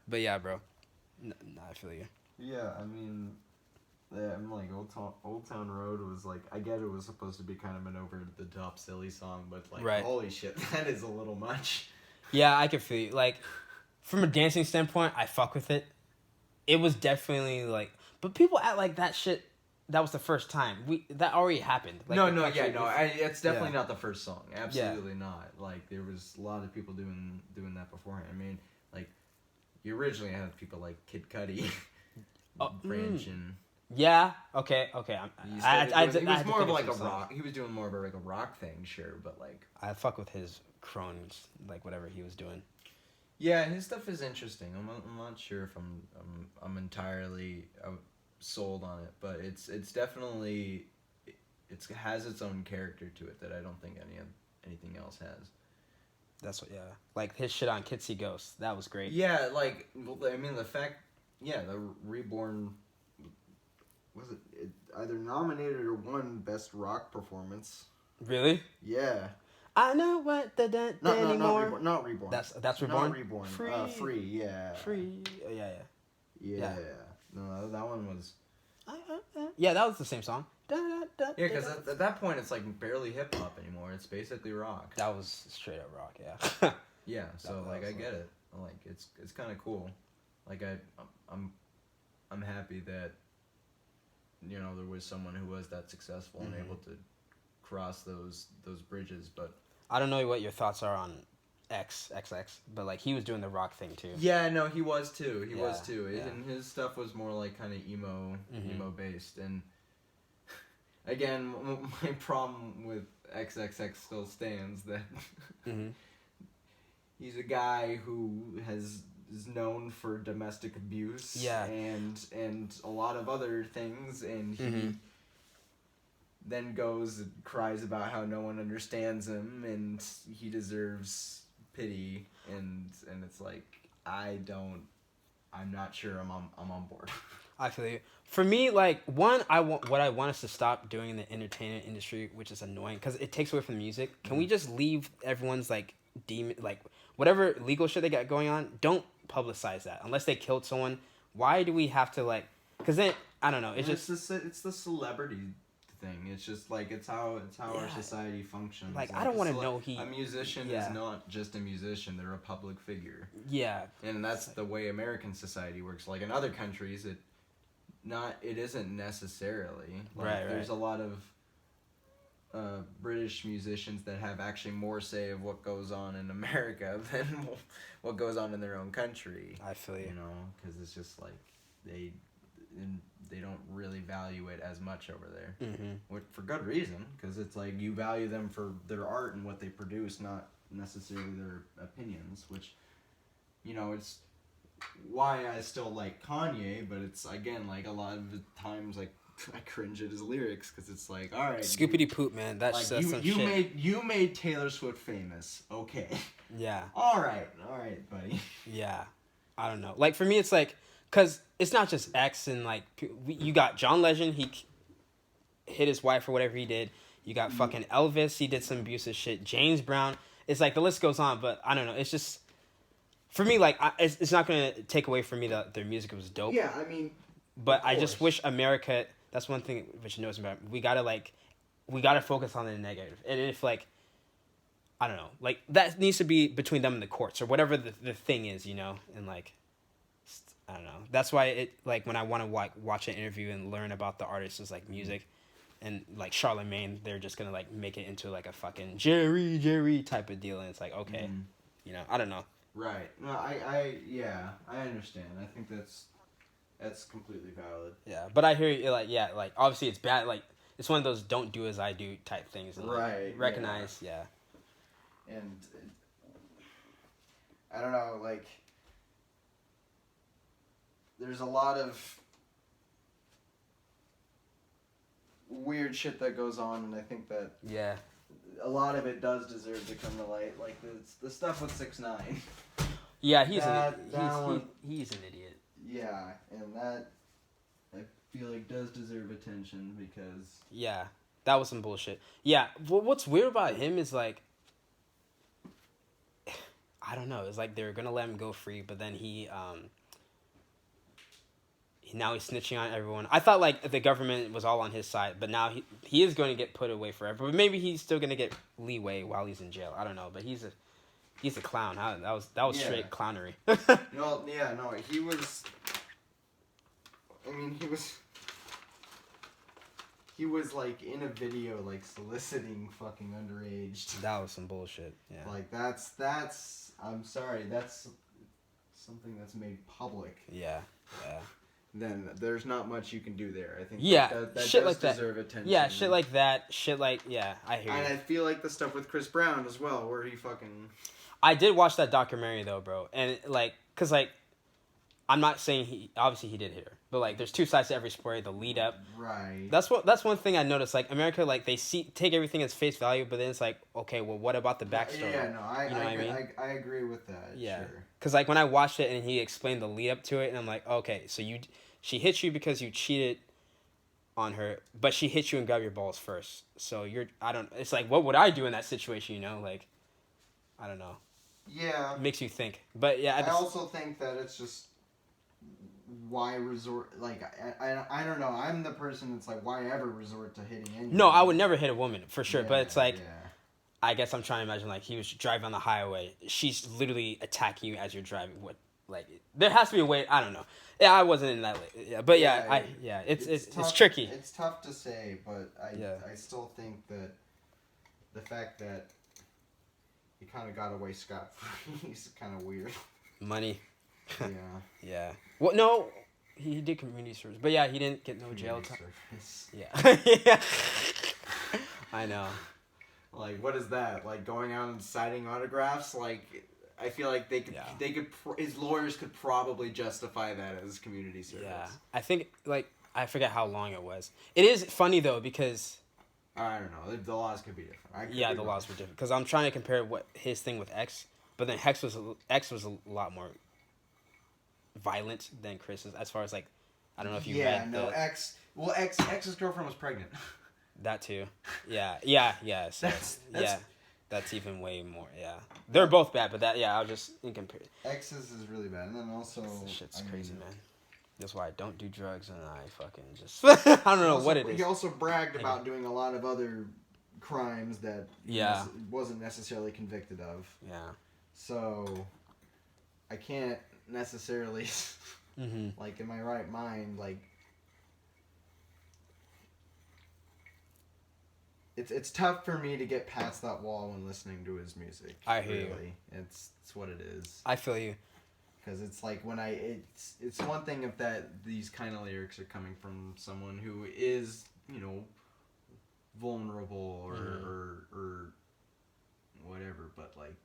But yeah, bro. I feel you. Yeah, I mean, yeah, I'm like Old Town Road was like, I get it was supposed to be kind of an over the top silly song, but like Right. holy shit, that is a little much. Yeah, I can feel you. Like, from a dancing standpoint, I fuck with it. It was definitely like, but people act like that shit. That was the first time that already happened. Like, It's definitely not the first song. Absolutely not. Like there was a lot of people doing that beforehand. I mean, like you originally had people like Kid Cudi, Branch and. Yeah. Okay. He was more of like a rock. He was doing more of like a rock thing, sure, but like I fuck with his crones, like whatever he was doing. Yeah, his stuff is interesting. I'm not sure if I'm entirely sold on it, but it's definitely it has its own character to it that I don't think anything else has. That's what, yeah. Like his shit on Kitsy Ghost, that was great. Yeah, like I mean the fact, yeah, the Reborn was it either nominated or won Best Rock Performance. Really? Yeah. I know what the anymore. Not Reborn. That's Reborn. Not Reborn. Free. Yeah. Free. Yeah. No, that one was. Yeah, that was the same song. Yeah, because at that point it's like barely hip hop anymore. It's basically rock. That was straight up rock. Yeah. Yeah. So like I get it. Like it's kind of cool. Like I'm happy that there was someone who was that successful and able to cross those bridges, but. I don't know what your thoughts are on XX, but like he was doing the rock thing too. Yeah, no, he was too. Yeah. And his stuff was more like kind of emo based. And again, my problem with XXX still stands that he's a guy who is known for domestic abuse. Yeah. And a lot of other things, and he. Then goes and cries about how no one understands him and he deserves pity, and it's like I'm not sure I'm on board. I feel you. For me, like what I want us to stop doing in the entertainment industry, which is annoying because it takes away from the music. Can we just leave everyone's like whatever legal shit they got going on? Don't publicize that unless they killed someone. Why do we have to like? Because then I don't know. It's the celebrity thing. It's just like it's how our society functions. Like I don't want to know a musician is not just a musician; they're a public figure. Yeah, and that's the way American society works. Like in other countries, it isn't necessarily. Like, right. There's a lot of British musicians that have actually more say of what goes on in America than what goes on in their own country. I feel you. Because it's just like they don't really value it as much over there, for good reason. Because it's like you value them for their art and what they produce, not necessarily their opinions. Which, it's why I still like Kanye, but it's again like a lot of the times like I cringe at his lyrics because it's like, all right, scoopity poop, man. That's some shit. You made Taylor Swift famous, okay? Yeah. All right, buddy. Yeah, I don't know. Like for me, it's like. Because it's not just X and, like, you got John Legend, he hit his wife or whatever he did. You got fucking Elvis, he did some abusive shit. James Brown. It's like, the list goes on, but I don't know. It's just, for me, like, it's not going to take away from me that their music was dope. Yeah, I mean. But I just wish America, that's one thing which knows about, we got to focus on the negative. And if, like, I don't know, like, that needs to be between them and the courts or whatever the thing is, and, like. I don't know. That's why it like when I want to watch an interview and learn about the artist's like music, and like Charlemagne, they're just gonna like make it into like a fucking Jerry type of deal, and it's like okay, I don't know. Right. No, I understand. I think that's completely valid. Yeah, but I hear you like obviously it's bad. Like it's one of those don't do as I do type things. And, right. Recognize. Yeah. And I don't know, like. There's a lot of weird shit that goes on, and I think that a lot of it does deserve to come to light. Like the stuff with 6ix9ine. Yeah, he's an idiot. Yeah, and that I feel like does deserve attention because that was some bullshit. Yeah, what's weird about him is like I don't know. It's like they're gonna let him go free, but then now he's snitching on everyone. I thought like the government was all on his side, but now he is going to get put away forever. But maybe he's still gonna get leeway while he's in jail. I don't know, but he's a clown. That was straight clownery. No, yeah, no, he was. I mean, he was like in a video like soliciting fucking underage. That was some bullshit. Yeah. Like that's. I'm sorry. That's something that's made public. Yeah. Yeah. Then there's not much you can do there. I think that shit does like that. deserve attention. Yeah, shit like that. Shit like I hear And you. I feel like the stuff with Chris Brown as well, where he fucking. I did watch that documentary though, bro, and like, cause like, I'm not saying he did hit her, but like, there's two sides to every story. The lead up. Right. That's one thing I noticed. Like America, like they take everything as face value, but then it's like, okay, well, what about the backstory? Yeah, no, I agree with that. Yeah. Sure. Cause like when I watched it and he explained the lead up to it, and I'm like, okay, so she hit you because you cheated on her, but she hit you and grabbed your balls first. So it's like, what would I do in that situation? You know, like, I don't know. Yeah. It makes you think. But yeah. I also think that it's just, why resort, like, I don't know. I'm the person that's like, why ever resort to hitting anyone? No, I would never hit a woman, for sure. Yeah, but it's like, yeah. I guess I'm trying to imagine, like, he was driving on the highway. She's literally attacking you as you're driving. What, like, there has to be a way. I don't know. Yeah, I wasn't in that. Yeah, but it's tricky. It's tough to say, but I still think that the fact that he kind of got away scot-free is kind of weird. Money. Yeah. Yeah. Well, no, he did community service, but yeah, he didn't get no jail time. Yeah. Yeah. I know. Like, what is that? Like, going out and signing autographs? Like, I feel like his lawyers could probably justify that as community service. Yeah. I think, like, I forget how long it was. It is funny, though, because... I don't know. The laws could be different. The laws were different. Because I'm trying to compare what his thing with X, but then X was a lot more violent than Chris's, as far as, like, I don't know if you read X's girlfriend was pregnant. That too. Yeah. So, that's even way more. Yeah, they're both bad, but I'll just compare. X's is really bad, and then also this shit's crazy, man. That's why I don't do drugs, and I fucking just I don't know what it is. He also bragged about doing a lot of other crimes that he wasn't necessarily convicted of. Yeah. So I can't necessarily like in my right mind, like. It's tough for me to get past that wall when listening to his music. I hear you. It's what it is. I feel you. Because it's like when it's one thing if these kind of lyrics are coming from someone who is, you know, vulnerable or whatever, but like.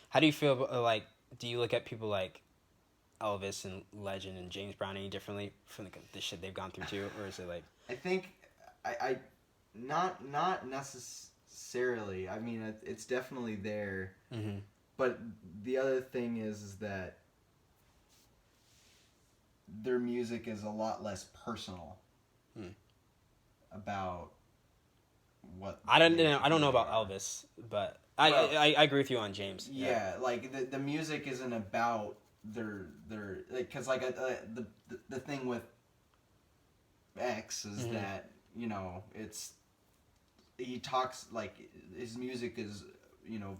How do you feel about, like, do you look at people like Elvis and Legend and James Brown any differently from the shit they've gone through too, or is it like? I think I not necessarily. I mean, it's definitely there. Mm-hmm. But the other thing is that their music is a lot less personal about what. I don't know about Elvis, but I agree with you on James. Yeah, like the music isn't about their like, because like the thing with X is that, you know, he talks like his music is, you know,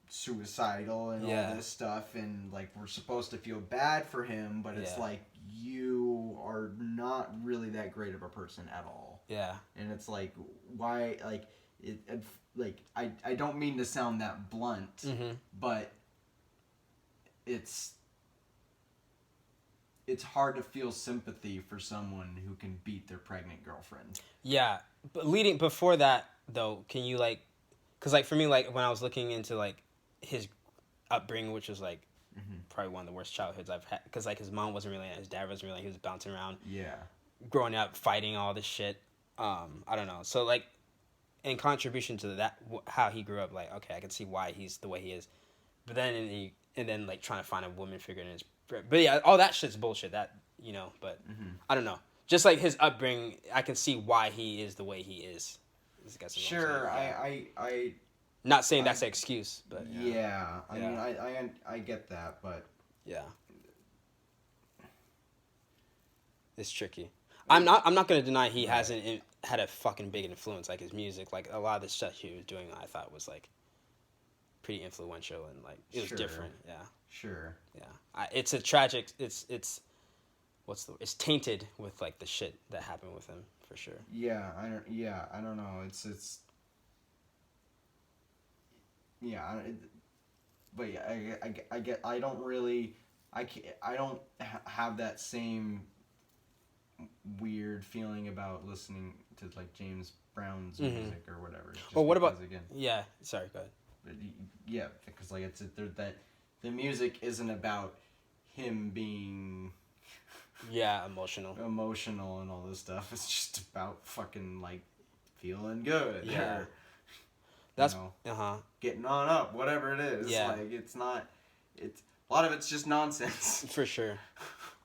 suicidal and all this stuff, and like we're supposed to feel bad for him, but it's like you are not really that great of a person at all. Yeah. And it's like, why, like it like I don't mean to sound that blunt, but it's hard to feel sympathy for someone who can beat their pregnant girlfriend. Yeah, but before that though, can you like, because like for me, like when I was looking into like his upbringing, which was like probably one of the worst childhoods I've had, because like his mom wasn't really, his dad wasn't really, he was bouncing around. Yeah. Growing up, fighting all this shit. I don't know. So like, in contribution to that, how he grew up, like okay, I can see why he's the way he is, but then and then like trying to find a woman figure in his. But yeah, all that shit's bullshit. That, you know, but I don't know. Just like his upbringing, I can see why he is the way he is. Sure, I Not saying that's an excuse, but yeah. I mean, I get that, but yeah, it's tricky. I'm not gonna deny he hasn't had a fucking big influence, like his music, like a lot of the stuff he was doing. I thought was like pretty influential and like it was different. Yeah. Sure. Yeah. It's a tragic. It's it's tainted with like the shit that happened with him for sure. Yeah, I don't know. It's. Yeah, but yeah, I get. I don't really. I don't have that same weird feeling about listening to like James Brown's music or whatever. Well, what about again? Yeah, sorry, go ahead. But yeah, because like that the music isn't about him being emotional and all this stuff. It's just about fucking like feeling good. Yeah. Or, that's getting on up, whatever it is. Yeah. Like it's not. It's a lot of it's just nonsense. For sure.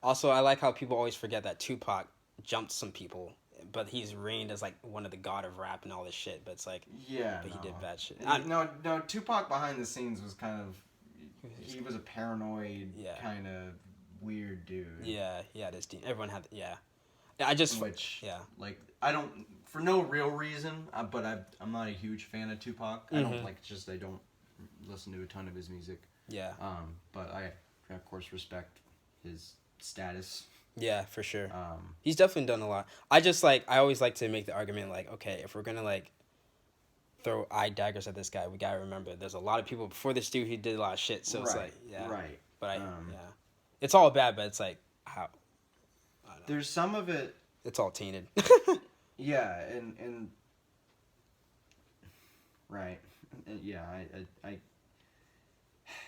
Also, I like how people always forget that Tupac jumped some people, but he's reigned as like one of the god of rap and all this shit. But it's like he did bad shit. No, Tupac behind the scenes was kind of he was a paranoid kind of weird dude. Yeah, he had his team. Everyone had I just like I don't for no real reason, but I'm not a huge fan of Tupac. I don't I don't listen to a ton of his music. Yeah. But I of course respect his status. Yeah, for sure. He's definitely done a lot. I always like to make the argument like, okay, if we're gonna like throw eye daggers at this guy, we gotta remember there's a lot of people before this dude who did a lot of shit. So it's like, right. But it's all bad, but it's like how. There's some of it. It's all tainted. Yeah, and right, yeah, I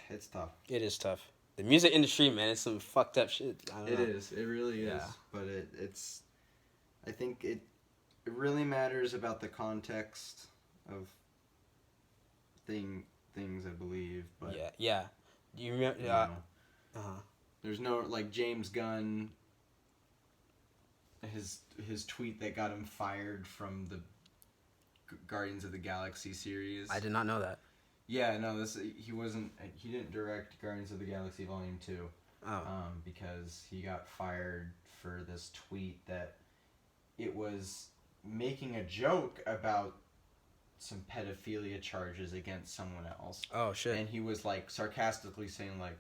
it's tough. It is tough. The music industry, man, it's some fucked up shit. It is. It really is. Yeah. But it's. I think it really matters about the context of things. I believe, but yeah. Do you remember? There's no like James Gunn. His tweet that got him fired from the Guardians of the Galaxy series. I did not know that. Yeah, no, he didn't direct Guardians of the Galaxy Volume 2. Oh. Because he got fired for this tweet that it was making a joke about some pedophilia charges against someone else. Oh, shit. And he was like sarcastically saying like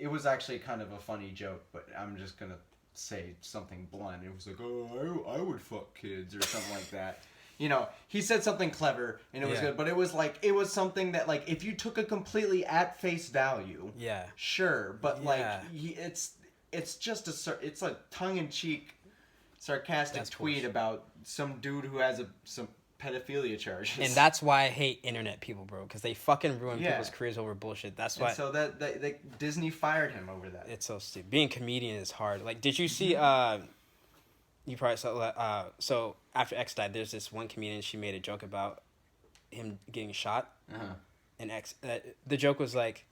it was actually kind of a funny joke, but I'm just going to say something blunt. It was like, "Oh, I would fuck kids," or something like that. You know, he said something clever and it was good, but it was something that like if you took it completely at face value, sure, but like it's just a tongue-in-cheek sarcastic tweet about some dude who has some pedophilia charges. And that's why I hate internet people, bro, because they fucking ruin people's careers over bullshit. That's why. And so that Disney fired him over that. It's so stupid. Being a comedian is hard. Like, did you see? You probably saw. So after X died, there's this one comedian. She made a joke about him getting shot. And X. The joke was like,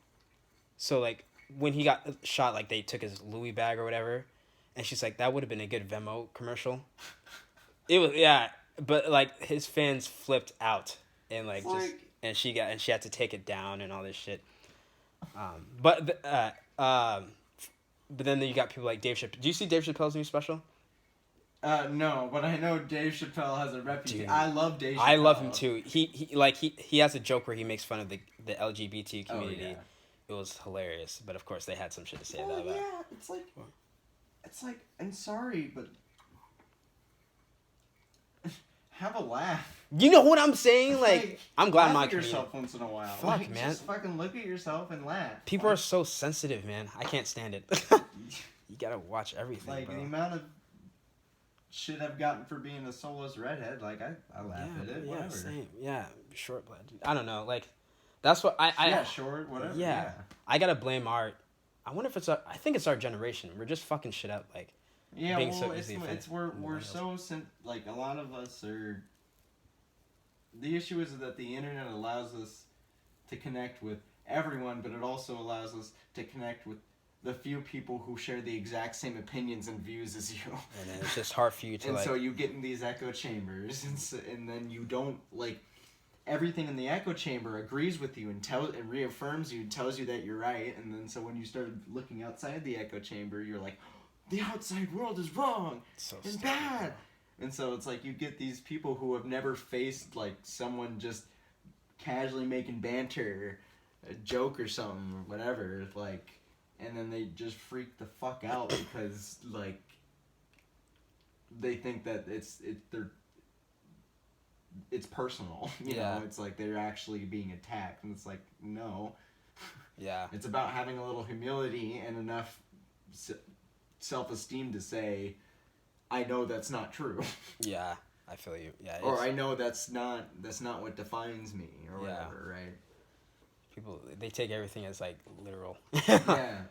so like when he got shot, like they took his Louis bag or whatever, and she's like, that would have been a good Venmo commercial. It was but like his fans flipped out and like and she had to take it down and all this shit. But then you got people like Dave Chappelle. Do you see Dave Chappelle's new special? No, but I know Dave Chappelle has a reputation. I love Dave Chappelle. I love him too. He has a joke where he makes fun of the LGBT community. Oh, yeah. It was hilarious, but of course they had some shit to say about that. Yeah, it's like I'm sorry, but have a laugh. You know what I'm saying? Like I'm glad laugh at yourself once in a while. Fuck, man. Just fucking look at yourself and laugh. People are so sensitive, man. I can't stand it. You gotta watch everything. Like bro. The amount of shit I've gotten for being a soulless redhead, like I laugh at it. Whatever. Same. Yeah, short blood. I don't know. Like that's what I short whatever. Yeah. I gotta blame our. I wonder if I think it's our generation. We're just fucking shit up like. Yeah, well, we're so like a lot of us are. The issue is that the internet allows us to connect with everyone, but it also allows us to connect with the few people who share the exact same opinions and views as you. And then it's just hard for you to and so you get in these echo chambers, and then you don't like. Everything in the echo chamber agrees with you and reaffirms you and tells you that you're right, and then so when you start looking outside the echo chamber, you're like, the outside world is wrong and bad. And so it's like you get these people who have never faced like someone just casually making banter, a joke or something or whatever, like, and then they just freak the fuck out because like they think that it's personal, you know, it's like they're actually being attacked, and it's like, no. Yeah. It's about having a little humility and enough self-esteem to say, I know that's not true. Yeah, I feel you. Yeah. Or I know that's not what defines me, or whatever, right? People, they take everything as like literal. yeah.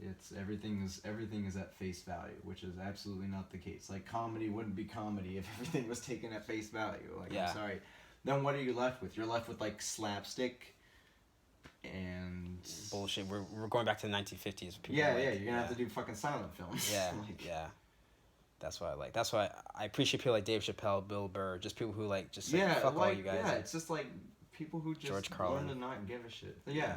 It's everything is at face value, which is absolutely not the case. Like, comedy wouldn't be comedy if everything was taken at face value. Like, I'm sorry. Then what are you left with? You're left with like slapstick and bullshit. We're going back to the 1950s. You're gonna have to do fucking silent films. Yeah, yeah. That's why I appreciate people like Dave Chappelle, Bill Burr, just people who like just say, fuck all you guys. Yeah, it's just like people who just George Carlin. learn to not give a shit. Yeah.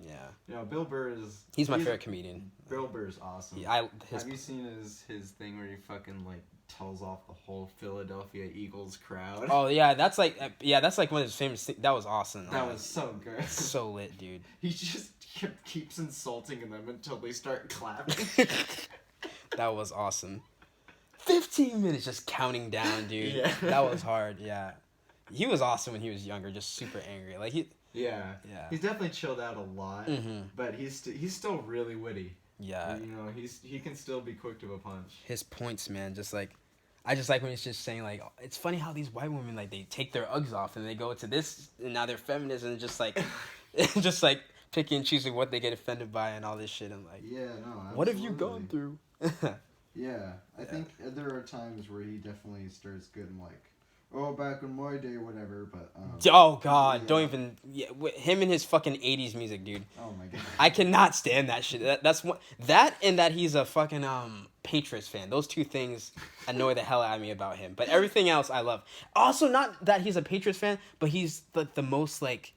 Yeah. You know, Bill Burr is... He's my favorite comedian. Bill Burr's awesome. Yeah, have you seen his thing where he fucking like tells off the whole Philadelphia Eagles crowd? Oh yeah, that's like one of his famous things. That was awesome. That was so good. So lit, dude. He just keeps insulting them until they start clapping. That was awesome. 15 minutes just counting down, dude. Yeah. That was hard, yeah. He was awesome when he was younger, just super angry. Like Yeah. He's definitely chilled out a lot, but he's still really witty. Yeah. You know, he can still be quick to a punch. His points, man, just like I just like when he's just saying like, it's funny how these white women like they take their Uggs off and they go to this and now they're feminists and just like just like picking and choosing what they get offended by and all this shit and like, yeah, no, absolutely. What have you gone through? Yeah, I think there are times where he definitely starts getting like, oh, back in my day, whatever, but... oh, God, don't even... Yeah, him and his fucking 80s music, dude. Oh, my God. I cannot stand that shit. That's one... That and that he's a fucking Patriots fan. Those two things annoy the hell out of me about him. But everything else I love. Also, not that he's a Patriots fan, but he's the most, like...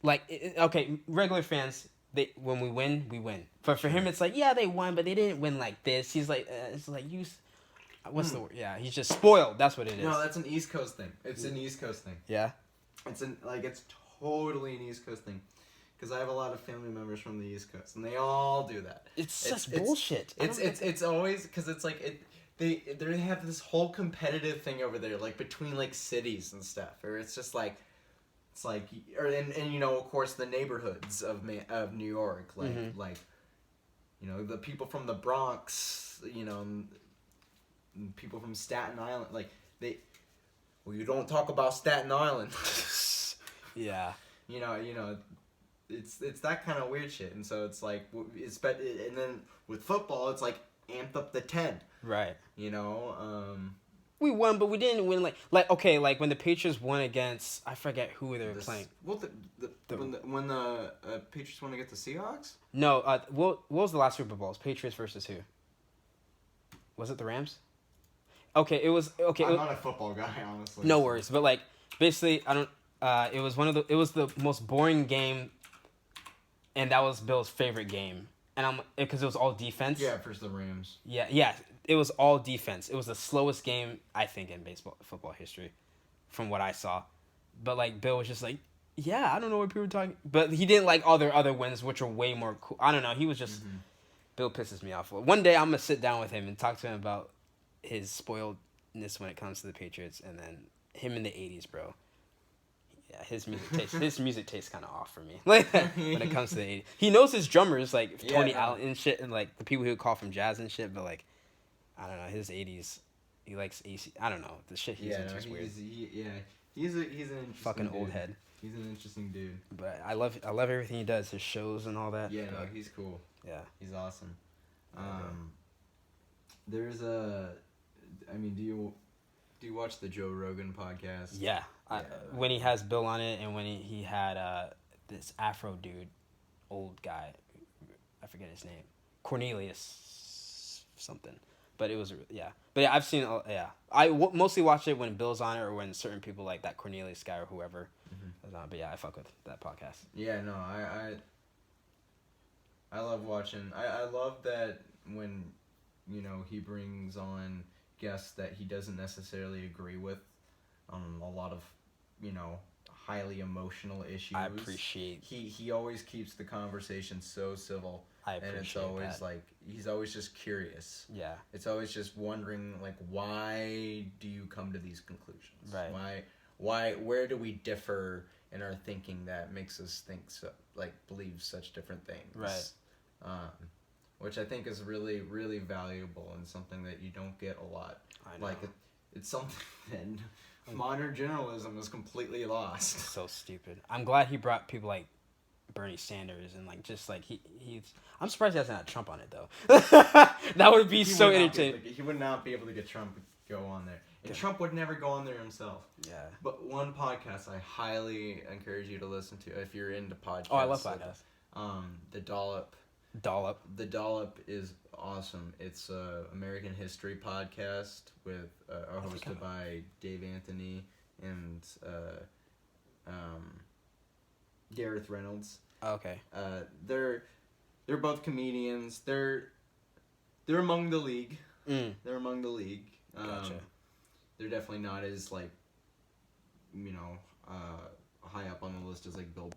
okay, regular fans... when we win, we win. But for him, it's like, yeah, they won, but they didn't win like this. He's like, it's like, what's the word? Yeah, he's just spoiled. That's what it is. No, that's an East Coast thing. It's an East Coast thing. Yeah? It's totally an East Coast thing. Because I have a lot of family members from the East Coast, and they all do that. It's just bullshit. It's always, because it's like, they have this whole competitive thing over there, like, between, like, cities and stuff. Or it's just like... It's like, and you know, of course, the neighborhoods of New York, like, like, you know, the people from the Bronx, you know, and people from Staten Island, like, you don't talk about Staten Island. Yeah. You know, it's that kind of weird shit, and so it's like, and then with football, it's like, amped up the 10. Right. You know, we won, but we didn't win. Like okay, like when the Patriots won against, I forget who they were playing. Well, when the Patriots won against the Seahawks? No, what was the last Super Bowl? Patriots versus who? Was it the Rams? Okay, it was okay. I'm not a football guy, honestly. No worries, but like basically, I don't. It was the most boring game, and that was Bill's favorite game, and because it was all defense. Yeah, versus the Rams. Yeah. It was all defense. It was the slowest game, I think, in football history, from what I saw. But, like, Bill was just like, yeah, I don't know what people were talking... But he didn't like all their other wins, which are way more cool. I don't know. He was just... Bill pisses me off. One day, I'm going to sit down with him and talk to him about his spoiledness when it comes to the Patriots. And then him in the 80s, bro. Yeah, his music tastes kind of off for me. Like, when it comes to the 80s. He knows his drummers, like, Tony Allen and shit, and, like, the people who call from jazz and shit, but, like... I don't know, his 80s, he likes AC, I don't know, the shit he's into is weird. He's an interesting fucking dude. Old head. He's an interesting dude. But I love everything he does, his shows and all that. Yeah, no, he's cool. Yeah. He's awesome. There's do you watch the Joe Rogan podcast? Yeah. When he has Bill on it and when he had this Afro dude, old guy, I forget his name, Cornelius something. But it was But yeah, I've seen I mostly watch it when Bill's on it or when certain people like that Cornelius guy or whoever. But yeah, I fuck with that podcast. Yeah, no, I love watching. I love that when, you know, he brings on guests that he doesn't necessarily agree with on a lot of, you know, highly emotional issues. I appreciate. He always keeps the conversation so civil. I appreciate and it's always that. like he's always just curious. Yeah. It's always just wondering like, why do you come to these conclusions? Right. Why where do we differ in our thinking that makes us think so, like believe such different things? Right. Which I think is really, really valuable and something that you don't get a lot. I know. Like it's something that modern journalism is completely lost. It's so stupid. I'm glad he brought people like Bernie Sanders and like just like he's. I'm surprised he hasn't had Trump on it though. That would be so entertaining. He would not be able to get Trump to go on there. And Trump would never go on there himself. Yeah. But one podcast I highly encourage you to listen to if you're into podcasts. Oh, I love podcasts. The Dollop. The Dollop is awesome. It's a American history podcast with hosted by Dave Anthony and Gareth Reynolds. Okay. They're both comedians. They're among the league. They're among the league. Gotcha. They're definitely not as like, you know, high up on the list as like Bill